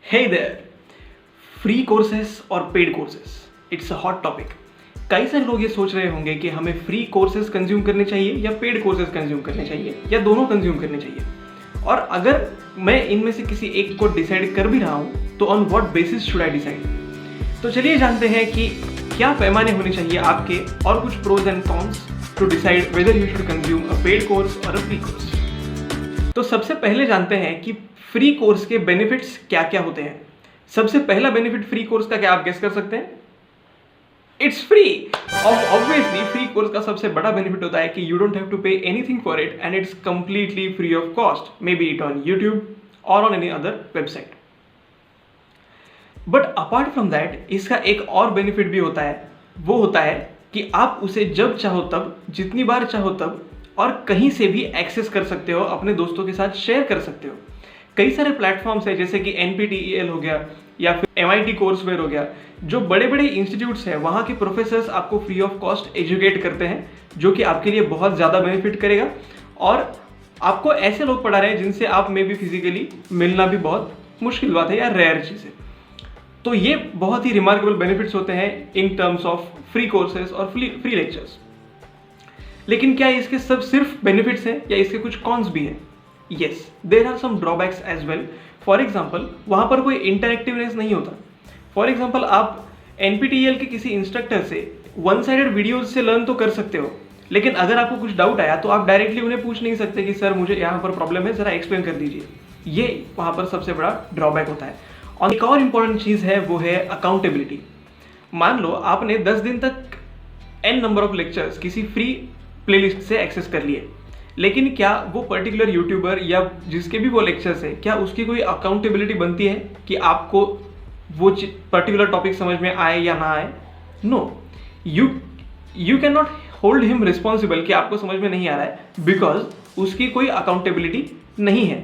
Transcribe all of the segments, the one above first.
Hey there! Free courses और paid courses it's a hot topic. कई सारे लोग ये सोच रहे होंगे कि हमें फ्री कोर्सेज कंज्यूम करने चाहिए या पेड कोर्सेज कंज्यूम करने चाहिए या दोनों कंज्यूम करने चाहिए। और अगर मैं इनमें से किसी एक को डिसाइड कर भी रहा हूँ तो on what basis should I decide. तो चलिए जानते हैं कि क्या पैमाने होने चाहिए आपके और कुछ pros and cons to decide whether you should consume a paid course और अ फ्री कोर्स। तो सबसे पहले जानते हैं कि फ्री कोर्स के बेनिफिट्स क्या क्या होते हैं। सबसे पहला बेनिफिट फ्री कोर्स का क्या आप गेस कर सकते हैं? It's free. Obviously free course का सबसे बड़ा बेनिफिट होता है कि you don't have to pay anything for it and it's completely free of cost, maybe it on YouTube or on any other website. But apart from that इसका एक और benefit भी होता है, वो होता है कि आप उसे जब चाहो तब, जितनी बार चाहो तब और कहीं से भी एक्सेस कर सकते हो, अपने दोस्तों के साथ शेयर कर सकते हो। कई सारे प्लेटफॉर्म्स है जैसे कि NPTEL हो गया या फिर MIT कोर्सवेयर हो गया, जो बड़े बड़े इंस्टीट्यूट्स हैं, वहाँ के प्रोफेसर्स आपको फ्री ऑफ कॉस्ट एजुकेट करते हैं, जो कि आपके लिए बहुत ज़्यादा बेनिफिट करेगा। और आपको ऐसे लोग पढ़ा रहे हैं जिनसे आप में भी फिजिकली मिलना भी बहुत मुश्किल बात है या रेयर चीज़ है। तो ये बहुत ही रिमार्केबल बेनिफिट्स होते हैं in terms of free courses और फ्री लेक्चर्स। लेकिन क्या इसके सब सिर्फ बेनिफिट्स हैं या इसके कुछ कॉन्स भी हैं? Yes, there are some drawbacks as well. For example वहाँ पर कोई इंटरेक्टिवनेस नहीं होता। फॉर एग्जाम्पल आप NPTEL के किसी इंस्ट्रक्टर से वन साइडेड वीडियोज से लर्न तो कर सकते हो, लेकिन अगर आपको कुछ डाउट आया तो आप डायरेक्टली उन्हें पूछ नहीं सकते कि सर मुझे यहाँ पर प्रॉब्लम है, ज़रा एक्सप्लेन कर दीजिए। ये वहाँ पर सबसे बड़ा ड्रॉबैक होता है। और एक और इम्पॉर्टेंट चीज़ है, वो है अकाउंटेबिलिटी। मान लो आपने 10 दिन तक n नंबर ऑफ लेक्चर्स किसी फ्री प्लेलिस्ट से एक्सेस कर लिए, लेकिन क्या वो पर्टिकुलर यूट्यूबर या जिसके भी वो लेक्चर्स है, क्या उसकी कोई अकाउंटेबिलिटी बनती है कि आपको वो पर्टिकुलर टॉपिक समझ में आए या ना आए? No, you can not hold him responsible कि आपको समझ में नहीं आ रहा है, बिकॉज उसकी कोई अकाउंटेबिलिटी नहीं है।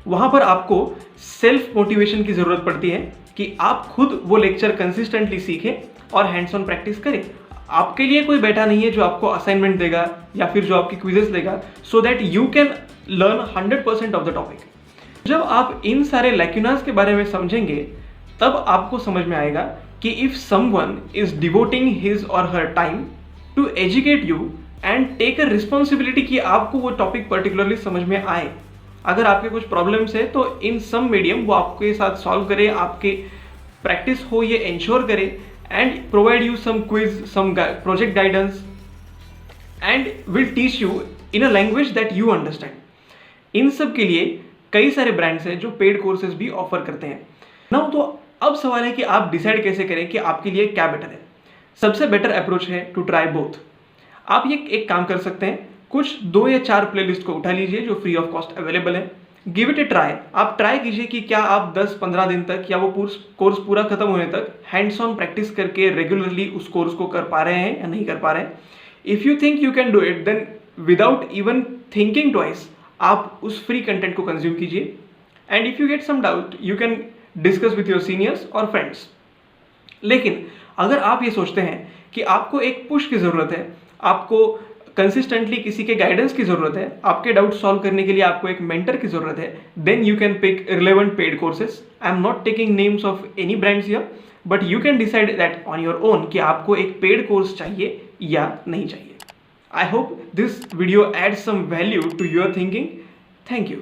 वहाँ पर आपको सेल्फ मोटिवेशन की ज़रूरत पड़ती है कि आप खुद वो लेक्चर कंसिस्टेंटली सीखें और हैंड्स ऑन प्रैक्टिस करें। आपके लिए कोई बैठा नहीं है जो आपको असाइनमेंट देगा या फिर जो आपकी क्विजेस देगा, so that you can learn 100% of the topic. जब आप इन सारे लैक्यूनास के बारे में समझेंगे तब आपको समझ में आएगा कि if someone is devoting his or her time to educate you and take a responsibility कि आपको वो टॉपिक पर्टिकुलरली समझ में आए। अगर आपके कुछ प्रॉब्लम्स है तो इन सम मीडियम वो आपके साथ सॉल्व करे, आपके प्रैक्टिस हो ये इंश्योर करे and provide you some quiz, some project guidance and will teach you in a language that you understand. इन सब के लिए कई सारे ब्रांड्स हैं जो पेड कोर्सेज भी ऑफर करते हैं ना। तो अब सवाल है कि आप डिसाइड कैसे करें कि आपके लिए क्या बेटर है। सबसे बेटर अप्रोच है टू ट्राई बोथ। आप ये एक काम कर सकते हैं, कुछ 2 या 4 प्लेलिस्ट को उठा लीजिए जो फ्री ऑफ कॉस्ट अवेलेबल है। Give it A try. आप ट्राई कीजिए कि क्या आप 10-15 दिन तक या वो कोर्स पूरा खत्म होने तक हैंड्स ऑन प्रैक्टिस करके रेगुलरली उस कोर्स को कर पा रहे हैं या नहीं कर पा रहे हैं। If you think you can do it, then without even thinking twice आप उस फ्री कंटेंट को कंज्यूम कीजिए। And if you get some doubt you can discuss with your seniors और फ्रेंड्स। लेकिन अगर आप ये सोचते हैं कि आपको एक पुश की ज़रूरत है, आपको कंसिस्टेंटली किसी के गाइडेंस की जरूरत है, आपके डाउट सॉल्व करने के लिए आपको एक मेंटर की जरूरत है, then you can pick relevant paid courses. I am not taking names of any brands here, but you can decide that on your own कि आपको एक पेड कोर्स चाहिए या नहीं चाहिए। I hope this video adds some value to your thinking. Thank you.